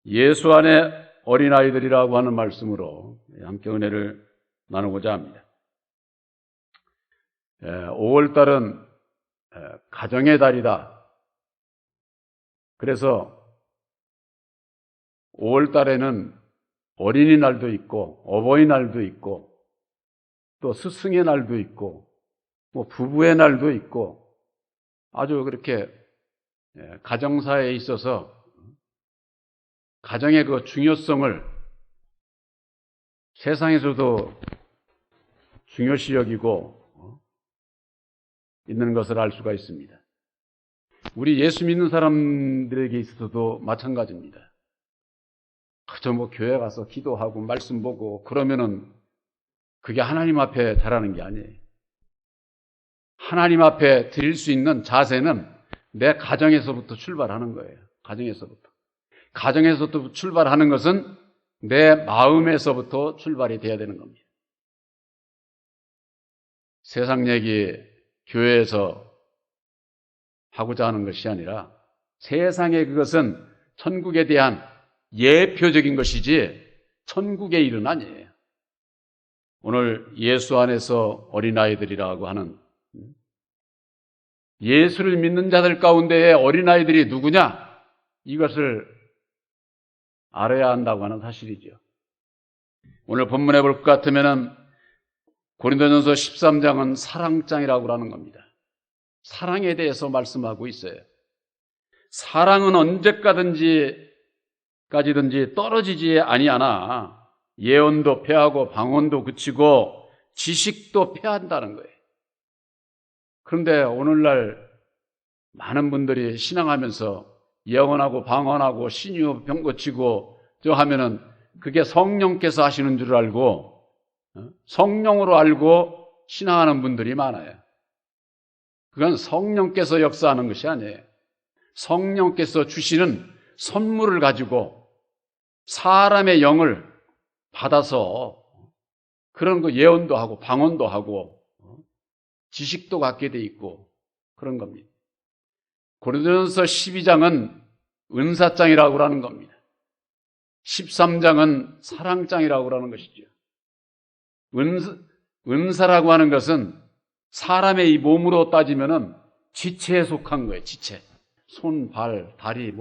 예수 안에 어린아이들이라고 하는 말씀으로 함께 은혜를 나누고자 합니다. 5월달은 가정의 달이다. 그래서 5월달에는 어린이날도 있고 어버이날도 있고 또 스승의 날도 있고 뭐 부부의 날도 있고 아주 그렇게 가정사에 있어서 가정의 그 중요성을 세상에서도 중요시 여기고 있는 것을 알 수가 있습니다. 우리 예수 믿는 사람들에게 있어서도 마찬가지입니다. 그저 뭐 교회 가서 기도하고 말씀 보고 그러면은 그게 하나님 앞에 잘하는 게 아니에요. 하나님 앞에 드릴 수 있는 자세는 내 가정에서부터 출발하는 거예요. 가정에서부터 출발하는 것은 내 마음에서부터 출발이 돼야 되는 겁니다. 세상 얘기 교회에서 하고자 하는 것이 아니라 세상의 그것은 천국에 대한 예표적인 것이지 천국의 일은 아니에요. 오늘 예수 안에서 어린아이들이라고 하는 예수를 믿는 자들 가운데의 어린아이들이 누구냐? 이것을 알아야 한다고 하는 사실이죠. 오늘 본문에 볼 것 같으면 고린도전서 13장은 사랑장이라고 하는 겁니다. 사랑에 대해서 말씀하고 있어요. 사랑은 언제까지든지 떨어지지 아니하나 예언도 패하고 방언도 그치고 지식도 패한다는 거예요. 그런데 오늘날 많은 분들이 신앙하면서 예언하고 방언하고 신유 병 고치고 저 하면은 그게 성령께서 하시는 줄 알고 성령으로 알고 신앙하는 분들이 많아요. 그건 성령께서 역사하는 것이 아니에요. 성령께서 주시는 선물을 가지고 사람의 영을 받아서 그런 거 예언도 하고 방언도 하고 지식도 갖게 돼 있고 그런 겁니다. 고린도전서 12장은 은사장이라고 하는 겁니다. 13장은 사랑장이라고 하는 것이죠. 은사라고 하는 것은 사람의 이 몸으로 따지면은 지체에 속한 거예요. 지체. 손, 발, 다리,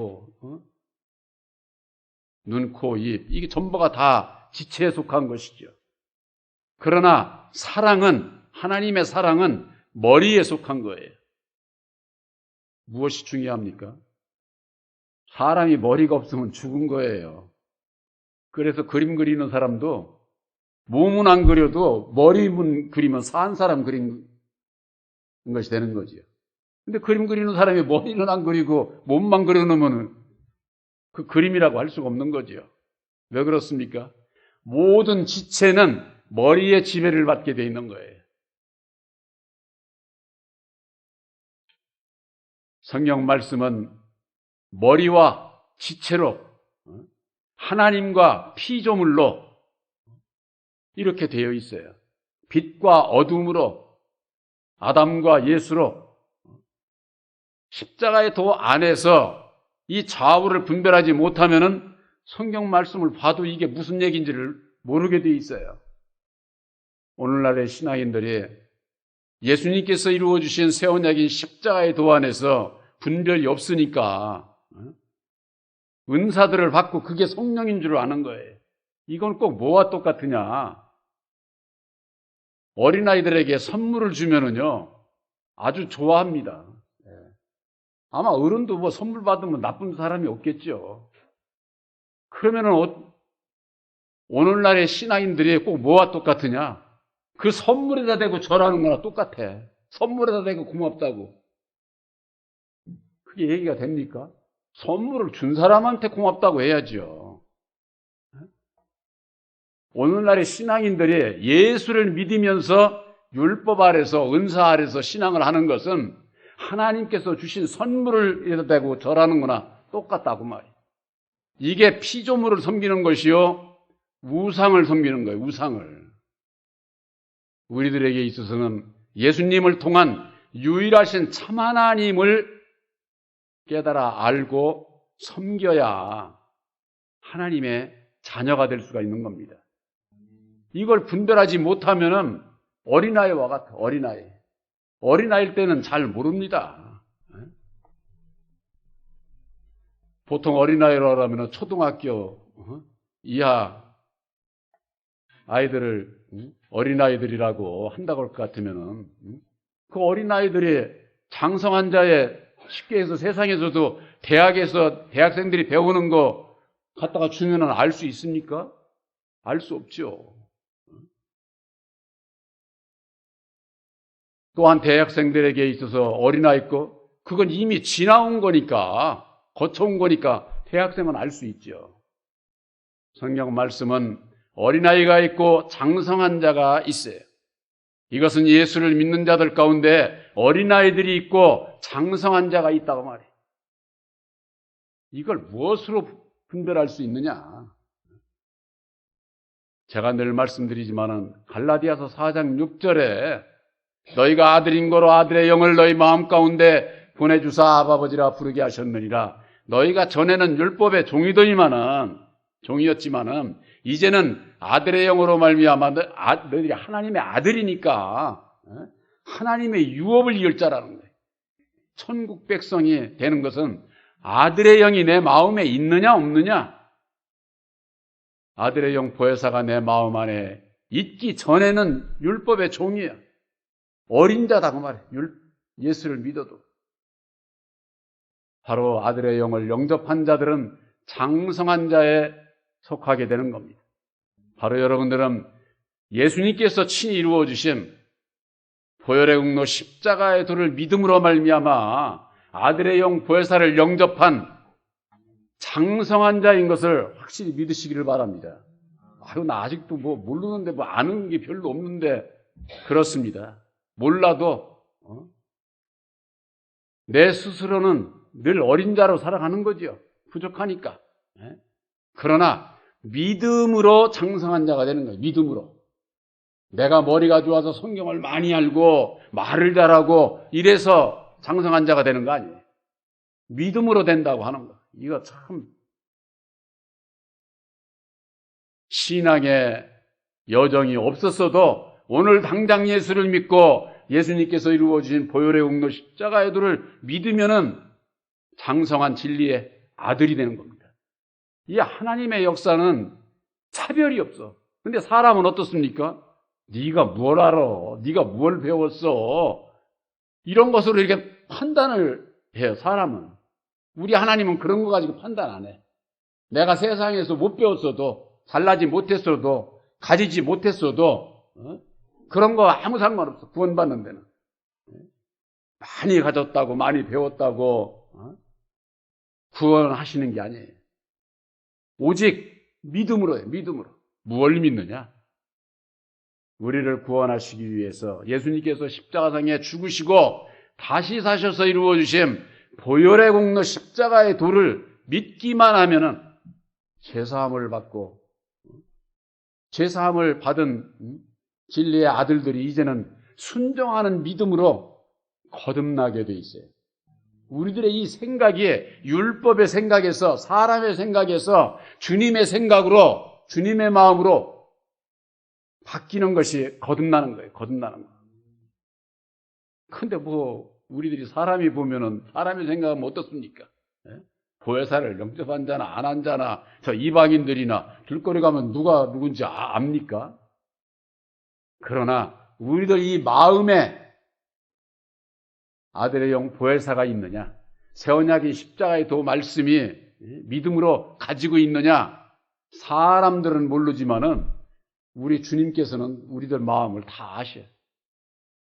눈, 코, 입. 이게 전부가 다 지체에 속한 것이죠. 그러나 하나님의 사랑은 머리에 속한 거예요. 무엇이 중요합니까? 사람이 머리가 없으면 죽은 거예요. 그래서 그림 그리는 사람도 몸은 안 그려도 머리만 그리면 산 사람 그린 것이 되는 거죠. 근데 그림 그리는 사람이 머리는 안 그리고 몸만 그려놓으면 그 그림이라고 할 수가 없는 거죠. 왜 그렇습니까? 모든 지체는 머리의 지배를 받게 돼 있는 거예요. 성경 말씀은 머리와 지체로 하나님과 피조물로 이렇게 되어 있어요. 빛과 어둠으로 아담과 예수로 십자가의 도 안에서 이 좌우를 분별하지 못하면은 성경 말씀을 봐도 이게 무슨 얘기인지를 모르게 되어 있어요. 오늘날의 신앙인들이 예수님께서 이루어주신 새 언약인 십자가의 도 안에서 분별이 없으니까 은사들을 받고 그게 성령인 줄 아는 거예요. 이건 꼭 뭐와 똑같으냐? 어린아이들에게 선물을 주면은요 아주 좋아합니다. 아마 어른도 뭐 선물 받으면 나쁜 사람이 없겠죠. 그러면은 오늘날의 신앙인들이 꼭 뭐와 똑같으냐? 그 선물에다 대고 절하는 거나 똑같아. 선물에다 대고 고맙다고. 그게 얘기가 됩니까? 선물을 준 사람한테 고맙다고 해야죠. 오늘날의 신앙인들이 예수를 믿으면서 율법 아래서 은사 아래서 신앙을 하는 것은 하나님께서 주신 선물을 대고 절하는 거나 똑같다고 말이에요. 이게 피조물을 섬기는 것이요 우상을 섬기는 거예요. 우상을. 우리들에게 있어서는 예수님을 통한 유일하신 참 하나님을 깨달아 알고 섬겨야 하나님의 자녀가 될 수가 있는 겁니다. 이걸 분별하지 못하면은 어린아이와 같아, 어린아이. 어린아이일 때는 잘 모릅니다. 보통 어린아이라고 하면 초등학교 이하 아이들을 어린아이들이라고 한다고 할 것 같으면은 그 어린아이들이 장성한 자의 쉽게 해서 세상에서도 대학에서 대학생들이 배우는 거 갖다가 주면은 알 수 있습니까? 알 수 없죠. 또한 대학생들에게 있어서 어린아이 거 그건 이미 지나온 거니까 거쳐온 거니까 대학생은 알 수 있죠. 성경 말씀은 어린아이가 있고 장성한 자가 있어요. 이것은 예수를 믿는 자들 가운데 어린아이들이 있고 장성한 자가 있다고 말해요. 이걸 무엇으로 분별할 수 있느냐? 제가 늘 말씀드리지만은 갈라디아서 4장 6절에 너희가 아들인 거로 아들의 영을 너희 마음 가운데 보내주사 아버지라 부르게 하셨느니라. 너희가 전에는 율법의 종이었지만은 이제는 아들의 영으로 말미암아 너희들이 하나님의 아들이니까 하나님의 유업을 이을 자라는 거예요. 천국 백성이 되는 것은 아들의 영이 내 마음에 있느냐 없느냐. 아들의 영 보혜사가 내 마음 안에 있기 전에는 율법의 종이야. 어린 자다 그 말이에요. 예수를 믿어도. 바로 아들의 영을 영접한 자들은 장성한 자에 속하게 되는 겁니다. 바로 여러분들은 예수님께서 친히 이루어 주신 보혈의 공로 십자가의 도를 믿음으로 말미암아 아들의 영 보혜사를 영접한 장성한 자인 것을 확실히 믿으시기를 바랍니다. 아유, 나 아직도 모르는데 아는 게 별로 없는데 그렇습니다. 몰라도 내 스스로는 늘 어린 자로 살아가는 거죠. 부족하니까. 그러나 믿음으로 장성한 자가 되는 거예요. 믿음으로. 내가 머리가 좋아서 성경을 많이 알고 말을 잘하고 이래서 장성한 자가 되는 거 아니에요. 믿음으로 된다고 하는 거. 이거 참 신앙의 여정이 없었어도 오늘 당장 예수를 믿고 예수님께서 이루어주신 보혈의 공로 십자가의 도를 믿으면은 장성한 진리의 아들이 되는 겁니다. 이 하나님의 역사는 차별이 없어. 근데 사람은 어떻습니까? 네가 뭘 알아? 네가 뭘 배웠어? 이런 것으로 이렇게 판단을 해요, 사람은. 우리 하나님은 그런 거 가지고 판단 안 해. 내가 세상에서 못 배웠어도, 잘나지 못했어도, 가지지 못했어도 그런 거 아무 상관없어. 구원받는 데는. 많이 가졌다고 많이 배웠다고 구원하시는 게 아니에요. 오직 믿음으로 해요. 믿음으로. 무엇을 믿느냐? 우리를 구원하시기 위해서 예수님께서 십자가상에 죽으시고 다시 사셔서 이루어주신 보혈의 공로 십자가의 도를 믿기만 하면은 죄사함을 받고 죄사함을 받은 진리의 아들들이 이제는 순종하는 믿음으로 거듭나게 돼 있어요. 우리들의 이 생각이 율법의 생각에서 사람의 생각에서 주님의 생각으로 주님의 마음으로 바뀌는 것이 거듭나는 거예요. 거듭나는 거. 근데 우리들이 사람이 보면은 사람의 생각은 어떻습니까? 보혜사를 영접한 자나 안 한 자나 저 이방인들이나 길거리 가면 누가 누군지 압니까? 그러나 우리들 이 마음에 아들의 영 보혜사가 있느냐, 새 언약의 십자가의 도 말씀이 믿음으로 가지고 있느냐, 사람들은 모르지만은 우리 주님께서는 우리들 마음을 다 아셔요.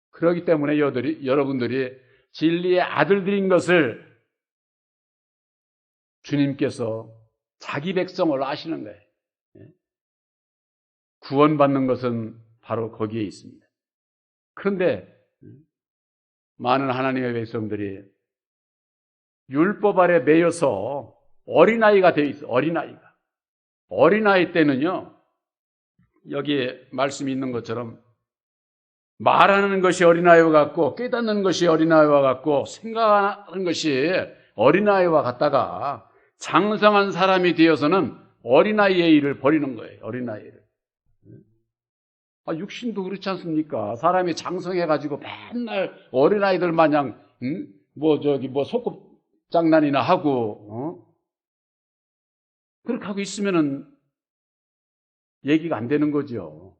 그렇기 때문에 여러분들이 진리의 아들들인 것을 주님께서 자기 백성을 아시는 거예요. 구원받는 것은 바로 거기에 있습니다. 그런데 많은 하나님의 백성들이 율법 아래 매여서 어린아이가 되어 있어요. 어린아이 때는요, 여기 말씀이 있는 것처럼 말하는 것이 어린아이와 같고 깨닫는 것이 어린아이와 같고 생각하는 것이 어린아이와 같다가 장성한 사람이 되어서는 어린아이의 일을 버리는 거예요. 어린아이를. 육신도 그렇지 않습니까? 사람이 장성해가지고 맨날 어린아이들 마냥, 소꿉장난이나 하고, 그렇게 하고 있으면은 얘기가 안 되는 거죠.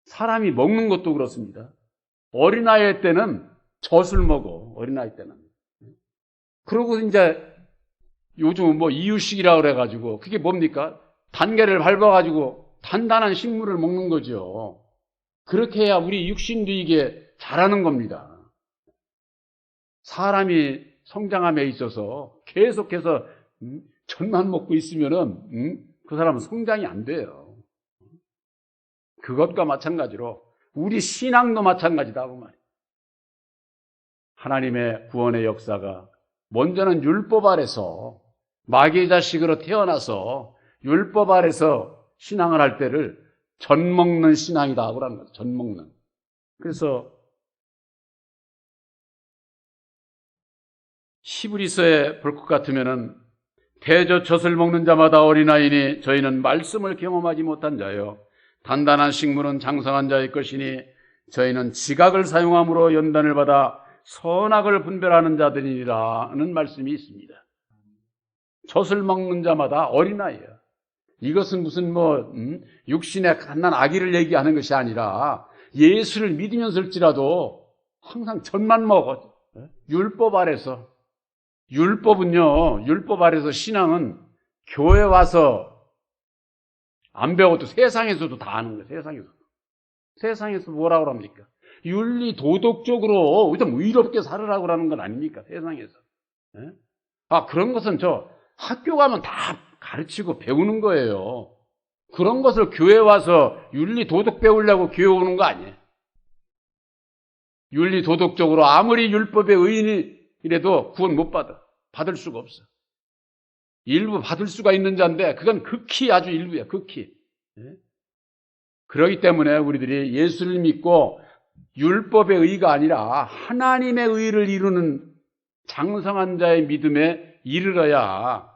사람이 먹는 것도 그렇습니다. 어린아이 때는 젖을 먹어, 어린아이 때는. 그러고 이제 요즘 이유식이라고 그래가지고, 그게 뭡니까? 단계를 밟아가지고 단단한 식물을 먹는 거죠. 그렇게 해야 우리 육신도 이게 자라는 겁니다. 사람이 성장함에 있어서 계속해서 젖만 먹고 있으면은 그 사람은 성장이 안 돼요. 그것과 마찬가지로 우리 신앙도 마찬가지다 그 말이에요. 하나님의 구원의 역사가 먼저는 율법 아래서 마귀의 자식으로 태어나서 율법 아래서 신앙을 할 때를 젖 먹는 신앙이다 그러는 거죠. 젖 먹는. 그래서 히브리서에 볼 것 같으면은 대저 젖을 먹는 자마다 어린아이니 저희는 말씀을 경험하지 못한 자요 단단한 식물은 장성한 자의 것이니 저희는 지각을 사용함으로 연단을 받아 선악을 분별하는 자들이라는 말씀이 있습니다. 젖을 먹는 자마다 어린아이예요. 이것은 무슨 육신의 갓난 아기를 얘기하는 것이 아니라 예수를 믿으면서일지라도 항상 젖만 먹어. 율법 아래서. 율법 아래서 신앙은 교회 와서 안 배워도 세상에서도 다 아는 거예요. 세상에서도. 세상에서 뭐라고 합니까? 윤리 도덕적으로 좀 의롭게 살으라고 하는 건 아닙니까? 세상에서. 그런 것은 학교 가면 다 가르치고 배우는 거예요. 그런 것을 교회 와서 윤리 도덕 배우려고 교회 오는 거 아니에요. 윤리 도덕적으로 아무리 율법의 의인이라도 구원 못 받아. 받을 수가 없어. 일부 받을 수가 있는 자인데 그건 극히 아주 일부야. 극히. 그렇기 때문에 우리들이 예수를 믿고 율법의 의가 아니라 하나님의 의를 이루는 장성한 자의 믿음에 이르러야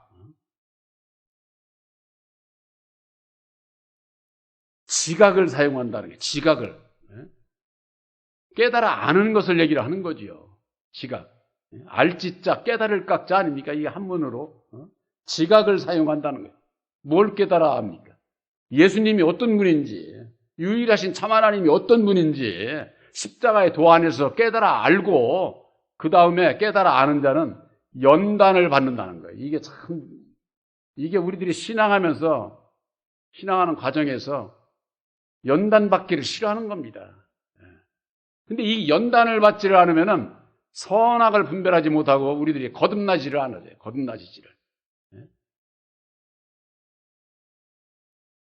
지각을 사용한다는 게 지각을 깨달아 아는 것을 얘기를 하는 거지요. 지각. 알지자 깨달을 깍자 아닙니까? 이게 한문으로 지각을 사용한다는 거예요. 뭘 깨달아 압니까? 예수님이 어떤 분인지 유일하신 참 하나님이 어떤 분인지 십자가의 도 안에서 깨달아 알고 그 다음에 깨달아 아는 자는 연단을 받는다는 거예요. 이게 우리들이 신앙하는 과정에서 연단 받기를 싫어하는 겁니다. 근데 이 연단을 받지를 않으면은 선악을 분별하지 못하고 우리들이 거듭나지를 않아요. 거듭나지지를.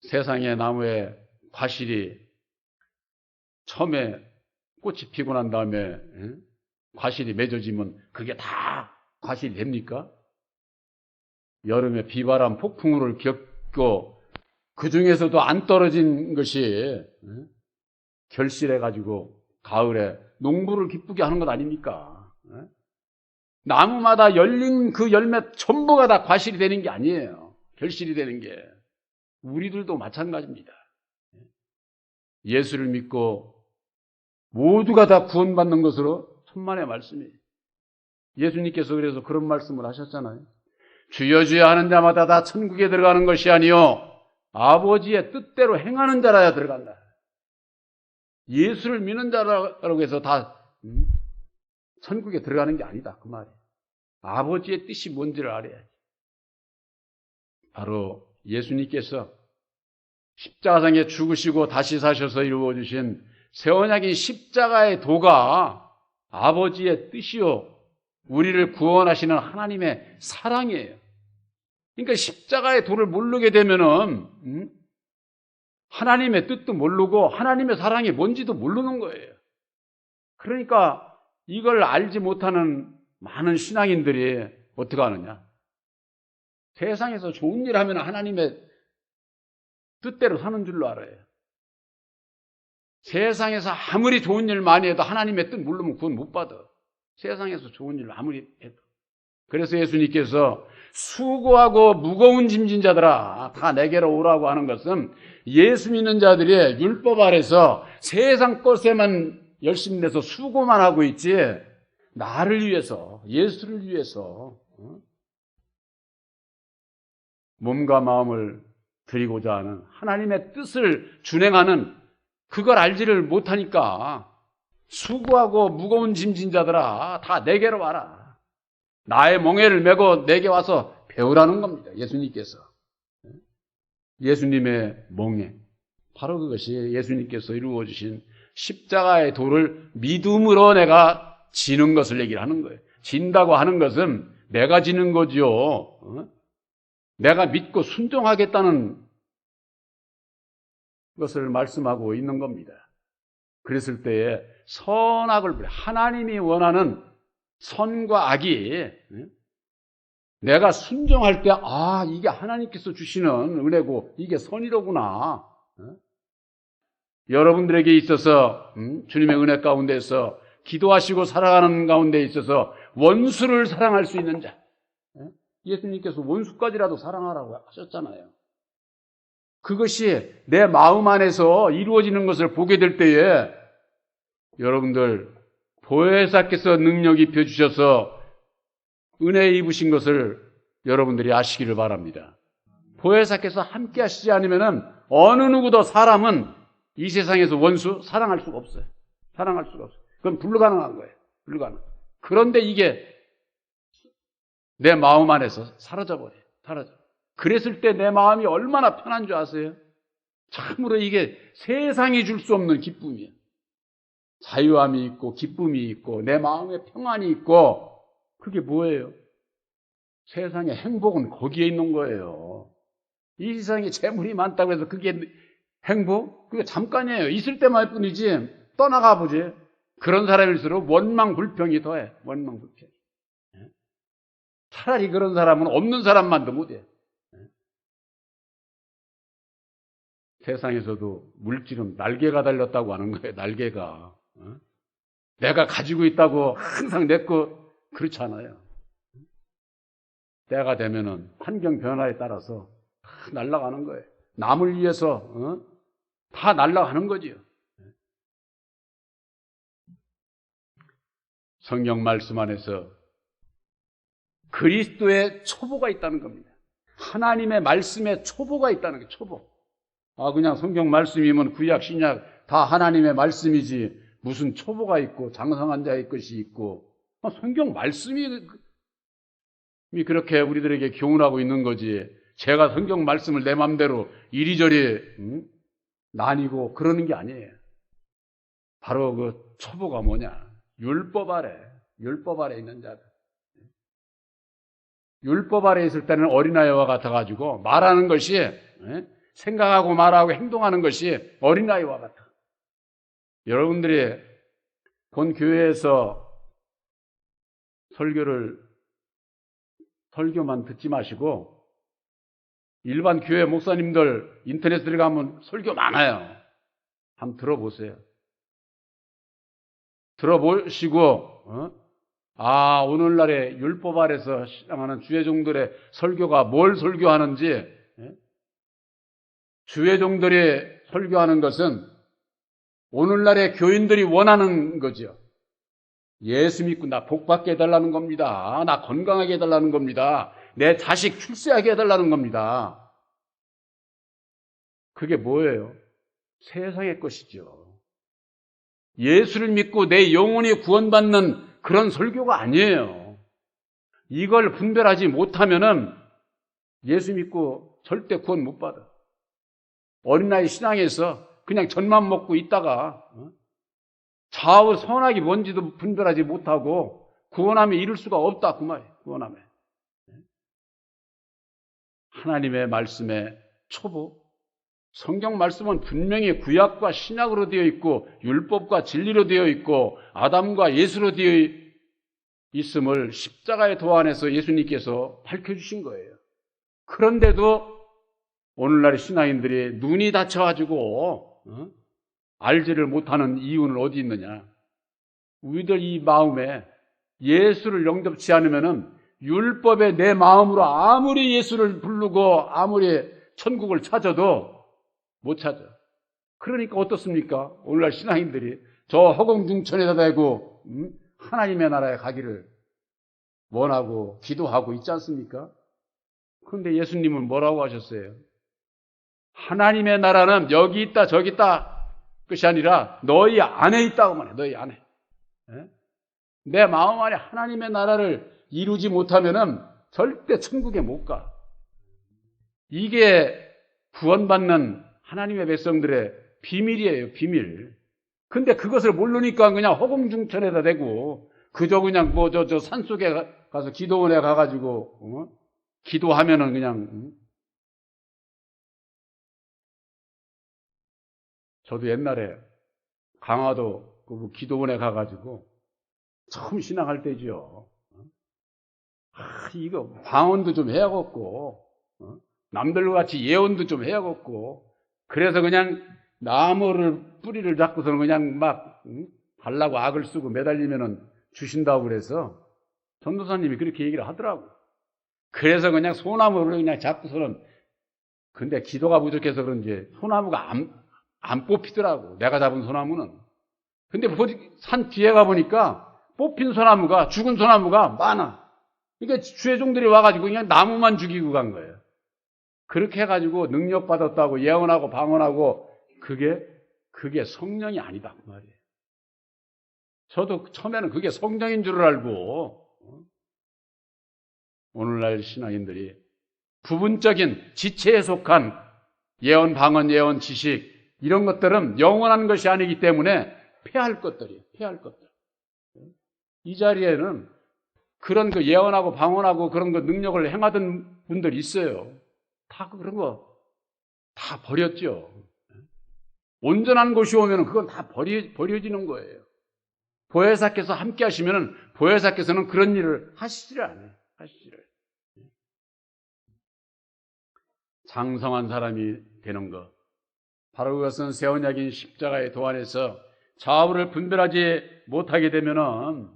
세상의 나무에 과실이 처음에 꽃이 피고 난 다음에 과실이 맺어지면 그게 다 과실이 됩니까? 여름에 비바람 폭풍우를 겪고 그 중에서도 안 떨어진 것이 결실해가지고 가을에 농부를 기쁘게 하는 것 아닙니까? 나무마다 열린 그 열매 전부가 다 과실이 되는 게 아니에요. 결실이 되는 게. 우리들도 마찬가지입니다. 예수를 믿고 모두가 다 구원받는 것으로 천만의 말씀이에요. 예수님께서 그래서 그런 말씀을 하셨잖아요. 주여 주여 하는 자마다 다 천국에 들어가는 것이 아니요 아버지의 뜻대로 행하는 자라야 들어간다. 예수를 믿는 자라고 해서 다 천국에 들어가는 게 아니다. 그 말이에요. 아버지의 뜻이 뭔지를 알아야지. 바로 예수님께서 십자가상에 죽으시고 다시 사셔서 이루어주신 새 언약인 십자가의 도가 아버지의 뜻이요 우리를 구원하시는 하나님의 사랑이에요. 그러니까 십자가의 도를 모르게 되면은 하나님의 뜻도 모르고 하나님의 사랑이 뭔지도 모르는 거예요. 그러니까 이걸 알지 못하는 많은 신앙인들이 어떻게 하느냐? 세상에서 좋은 일 하면 하나님의 뜻대로 사는 줄로 알아요. 세상에서 아무리 좋은 일 많이 해도 하나님의 뜻 모르면 구원 못 받아. 세상에서 좋은 일 아무리 해도. 그래서 예수님께서 수고하고 무거운 짐진 자들아 다 내게로 오라고 하는 것은 예수 믿는 자들이 율법 아래서 세상 것에만 열심히 내서 수고만 하고 있지 나를 위해서, 예수를 위해서 몸과 마음을 드리고자 하는 하나님의 뜻을 준행하는 그걸 알지를 못하니까 수고하고 무거운 짐진 자들아 다 내게로 와라. 나의 멍에를 메고 내게 와서 배우라는 겁니다. 예수님께서. 예수님의 멍에. 바로 그것이 예수님께서 이루어주신 십자가의 도를 믿음으로 내가 지는 것을 얘기를 하는 거예요. 진다고 하는 것은 내가 지는 거지요. 내가 믿고 순종하겠다는 것을 말씀하고 있는 겁니다. 그랬을 때에 선악을 하나님이 원하는 선과 악이 내가 순종할 때 이게 하나님께서 주시는 은혜고 이게 선이로구나. 여러분들에게 있어서 주님의 은혜 가운데서 기도하시고 살아가는 가운데 있어서 원수를 사랑할 수 있는 자. 예수님께서 원수까지라도 사랑하라고 하셨잖아요. 그것이 내 마음 안에서 이루어지는 것을 보게 될 때에 여러분들 보혜사께서 능력 입혀주셔서 은혜 입으신 것을 여러분들이 아시기를 바랍니다. 보혜사께서 함께 하시지 않으면 어느 누구도 사람은 이 세상에서 원수 사랑할 수가 없어요. 사랑할 수가 없어요. 그건 불가능한 거예요. 불가능. 그런데 이게 내 마음 안에서 사라져버려요. 사라져. 그랬을 때 내 마음이 얼마나 편한 줄 아세요? 참으로 이게 세상이 줄 수 없는 기쁨이에요. 자유함이 있고 기쁨이 있고 내 마음에 평안이 있고 그게 뭐예요? 세상의 행복은 거기에 있는 거예요. 이 세상에 재물이 많다고 해서 그게 행복? 그게 잠깐이에요. 있을 때만 뿐이지 떠나가 보지. 그런 사람일수록 원망 불평이 더해. 원망 불평. 차라리 그런 사람은 없는 사람만도 못해. 세상에서도 물질은 날개가 달렸다고 하는 거예요. 날개가. 내가 가지고 있다고 항상 내 거 그렇지 않아요. 때가 되면은 환경 변화에 따라서 다 날아가는 거예요. 남을 위해서 다 날아가는 거지요. 성경 말씀 안에서 그리스도의 초보가 있다는 겁니다. 하나님의 말씀에 초보가 있다는 거예요. 초보. 그냥 성경 말씀이면 구약 신약 다 하나님의 말씀이지 무슨 초보가 있고 장성한 자의 것이 있고 성경 말씀이 그렇게 우리들에게 교훈하고 있는 거지. 제가 성경 말씀을 내 맘대로 이리저리 나뉘고 그러는 게 아니에요. 바로 그 초보가 뭐냐? 율법 아래 있는 자들. 율법 아래 있을 때는 어린아이와 같아가지고 말하는 것이 생각하고 말하고 행동하는 것이 어린아이와 같아. 여러분들이 본 교회에서 설교만 듣지 마시고 일반 교회 목사님들 인터넷에 들어가면 설교 많아요. 한번 들어보세요. 들어보시고 오늘날의 율법 아래서 신앙하는 주회종들의 설교가 뭘 설교하는지, 주회종들이 설교하는 것은 오늘날의 교인들이 원하는 거죠. 예수 믿고 나 복받게 해달라는 겁니다. 나 건강하게 해달라는 겁니다. 내 자식 출세하게 해달라는 겁니다. 그게 뭐예요? 세상의 것이죠. 예수를 믿고 내 영혼이 구원받는 그런 설교가 아니에요. 이걸 분별하지 못하면은 예수 믿고 절대 구원 못 받아. 어린아이 신앙에서 그냥 젖만 먹고 있다가 좌우 선악이 뭔지도 분별하지 못하고 구원함에 이를 수가 없다 그 말이에요. 구원함에. 하나님의 말씀의 초보. 성경 말씀은 분명히 구약과 신약으로 되어 있고 율법과 진리로 되어 있고 아담과 예수로 되어 있음을 십자가의 도 안에서 예수님께서 밝혀주신 거예요. 그런데도 오늘날의 신앙인들이 눈이 닫혀가지고 알지를 못하는 이유는 어디 있느냐? 우리들 이 마음에 예수를 영접치 않으면은 율법에 내 마음으로 아무리 예수를 부르고 아무리 천국을 찾아도 못 찾아. 그러니까 어떻습니까? 오늘날 신앙인들이 저 허공중천에다 대고 하나님의 나라에 가기를 원하고 기도하고 있지 않습니까? 그런데 예수님은 뭐라고 하셨어요? 하나님의 나라는 여기 있다 저기 있다 것이 아니라 너희 안에 있다고 말해. 너희 안에. 내 마음 안에 하나님의 나라를 이루지 못하면은 절대 천국에 못 가. 이게 구원받는 하나님의 백성들의 비밀이에요. 비밀. 근데 그것을 모르니까 그냥 허공중천에다 대고 그저 그냥 뭐 저 산속에 가서 기도원에 가가지고 기도하면은 그냥 저도 옛날에 강화도 그 기도원에 가가지고 처음 신앙할 때죠. 이거 방언도 좀 해야겠고 남들과 같이 예언도 좀 해야겠고 그래서 그냥 나무를 뿌리를 잡고서는 그냥 막 달라고 악을 쓰고 매달리면은 주신다고 그래서 전도사님이 그렇게 얘기를 하더라고. 그래서 그냥 소나무를 그냥 잡고서는 근데 기도가 부족해서 그런지 소나무가 안 뽑히더라고. 내가 잡은 소나무는. 근데 산 뒤에 가보니까 뽑힌 소나무가 죽은 소나무가 많아. 그러니까 주의종들이 와가지고 그냥 나무만 죽이고 간 거예요. 그렇게 해가지고 능력받았다고 예언하고 방언하고 그게 성령이 아니다 그 말이에요. 저도 처음에는 그게 성령인 줄 알고 오늘날 신앙인들이 부분적인 지체에 속한 예언, 방언, 예언, 지식 이런 것들은 영원한 것이 아니기 때문에 폐할 것들이에요. 폐할 것들. 이 자리에는 그런 그 예언하고 방언하고 그런 그 능력을 행하던 분들이 있어요. 다 그런 거 다 버렸죠. 온전한 것이 오면 그건 다 버려지는 거예요. 보혜사께서 함께 하시면은 보혜사께서는 그런 일을 하시지를 않아요. 하시지를. 장성한 사람이 되는 것. 바로 그것은 새 언약인 십자가의 도안에서 좌우를 분별하지 못하게 되면은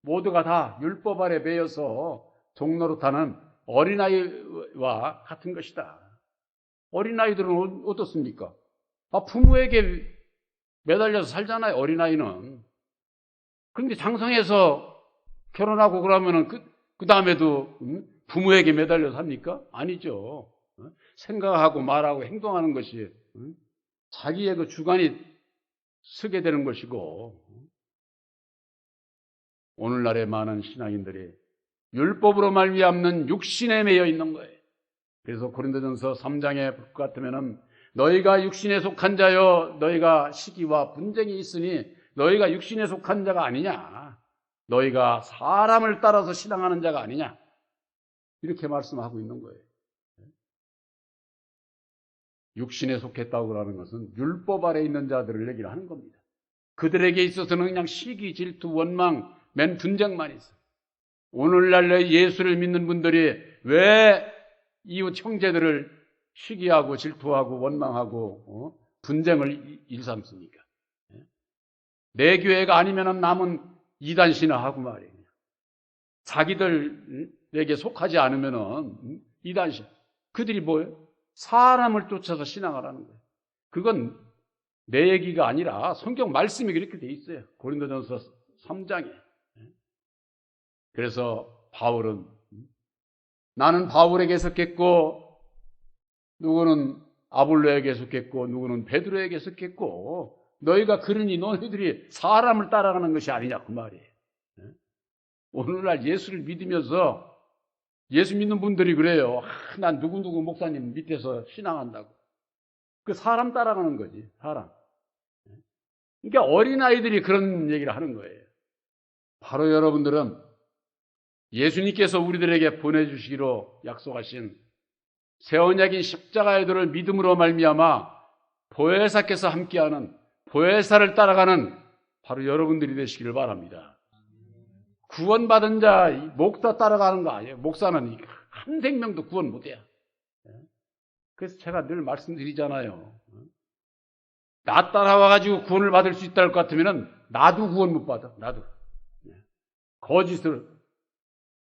모두가 다 율법 아래 매여서 종로로 타는 어린아이와 같은 것이다. 어린아이들은 어떻습니까? 부모에게 매달려서 살잖아요, 어린아이는. 그런데 장성해서 결혼하고 그러면은 그 다음에도 부모에게 매달려서 삽니까? 아니죠. 생각하고 말하고 행동하는 것이 자기의 그 주관이 서게 되는 것이고 오늘날의 많은 신앙인들이 율법으로 말미암는 육신에 매여 있는 거예요. 그래서 고린도전서 3장에 볼 것 같으면은 너희가 육신에 속한 자여 너희가 시기와 분쟁이 있으니 너희가 육신에 속한 자가 아니냐 너희가 사람을 따라서 신앙하는 자가 아니냐 이렇게 말씀하고 있는 거예요. 육신에 속했다고 하는 것은 율법 아래 있는 자들을 얘기를 하는 겁니다. 그들에게 있어서는 그냥 시기, 질투, 원망, 맨 분쟁만 있어. 오늘날 예수를 믿는 분들이 왜 이웃 형제들을 시기하고 질투하고 원망하고 분쟁을 일삼습니까? 내 교회가 아니면 남은 이단 신화하고 말이에요. 자기들에게 속하지 않으면 이단 신화. 그들이 뭐예요? 사람을 쫓아서 신앙을 하는 거예요. 그건 내 얘기가 아니라 성경 말씀이 그렇게 돼 있어요. 고린도전서 3장에. 그래서 바울은 나는 바울에게 속했고 누구는 아볼로에게 속했고 누구는 베드로에게 속했고 너희가 그러니 너희들이 사람을 따라가는 것이 아니냐 그 말이에요. 오늘날 예수를 믿으면서 예수 믿는 분들이 그래요. 난 누구누구 목사님 밑에서 신앙한다고. 그 사람 따라가는 거지, 사람. 그러니까 어린아이들이 그런 얘기를 하는 거예요. 바로 여러분들은 예수님께서 우리들에게 보내주시기로 약속하신 새 언약인 십자가의 도를 믿음으로 말미암아 보혜사께서 함께하는 보혜사를 따라가는 바로 여러분들이 되시기를 바랍니다. 구원받은 자 목사 따라가는 거 아니에요. 목사는 한 생명도 구원 못해요. 그래서 제가 늘 말씀드리잖아요. 나 따라와가지고 구원을 받을 수 있다는 것 같으면 나도 구원 못 받아. 나도. 거짓을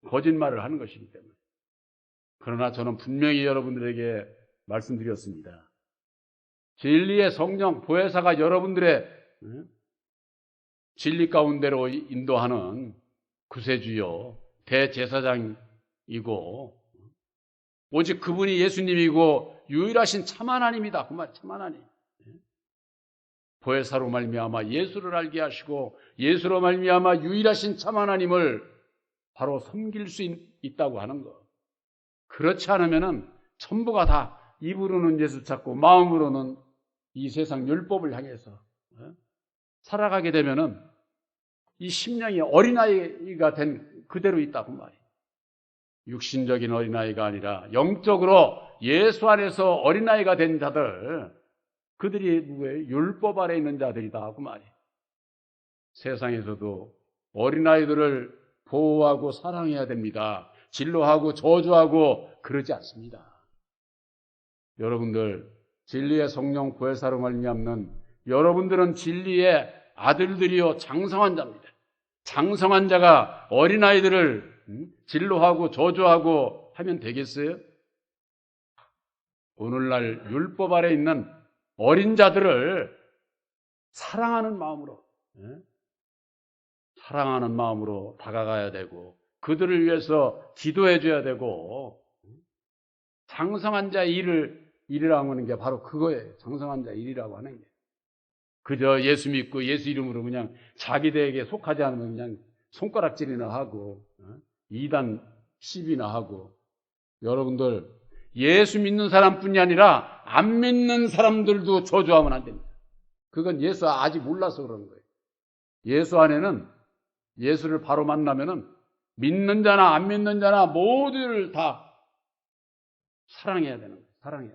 거짓말을 하는 것이기 때문에. 그러나 저는 분명히 여러분들에게 말씀드렸습니다. 진리의 성령 보혜사가 여러분들의 진리 가운데로 인도하는 구세주요 대제사장이고 오직 그분이 예수님이고 유일하신 참 하나님이다. 그 말 참 하나님. 보혜사로 말미암아 예수를 알게 하시고 예수로 말미암아 유일하신 참 하나님을 바로 섬길 수 있다고 하는 것. 그렇지 않으면은 전부가 다 입으로는 예수 찾고 마음으로는 이 세상 율법을 향해서 살아가게 되면은 이 심령이 어린아이가 된 그대로 있다고 말이에요. 육신적인 어린아이가 아니라 영적으로 예수 안에서 어린아이가 된 자들, 그들이 누구예요? 율법 아래 있는 자들이다 그 말이에요. 세상에서도 어린아이들을 보호하고 사랑해야 됩니다. 진로하고 저주하고 그러지 않습니다. 여러분들 진리의 성령 보혜사로 말미암는 여러분들은 진리의 아들들이요 장성한 자입니다. 장성한 자가 어린아이들을 진로하고 저주하고 하면 되겠어요? 오늘날 율법 아래 있는 어린 자들을 사랑하는 마음으로 다가가야 되고 그들을 위해서 기도해 줘야 되고 장성한 자의 일이라고 하는 게 바로 그거예요. 장성한 자의 일이라고 하는 게. 그저 예수 믿고 예수 이름으로 그냥 자기들에게 속하지 않으면 그냥 손가락질이나 하고 이단 시비나 하고. 여러분들 예수 믿는 사람뿐이 아니라 안 믿는 사람들도 저주하면 안 됩니다. 그건 예수 아직 몰라서 그런 거예요. 예수 안에는 예수를 바로 만나면은 믿는 자나 안 믿는 자나 모두를 다 사랑해야 되는 거예요. 사랑해야.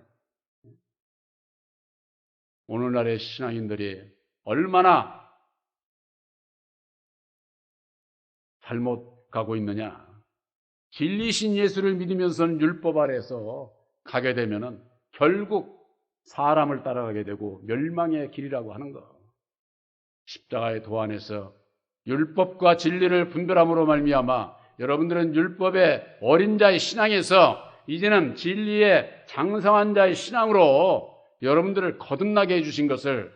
오늘날의 신앙인들이 얼마나 잘못 가고 있느냐. 진리신 예수를 믿으면서는 율법 아래서 가게 되면은 결국 사람을 따라가게 되고 멸망의 길이라고 하는 거. 십자가의 도안에서 율법과 진리를 분별함으로 말미암아 여러분들은 율법의 어린 자의 신앙에서 이제는 진리의 장성한 자의 신앙으로 여러분들을 거듭나게 해주신 것을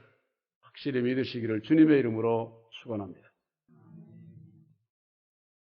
확실히 믿으시기를 주님의 이름으로 축원합니다.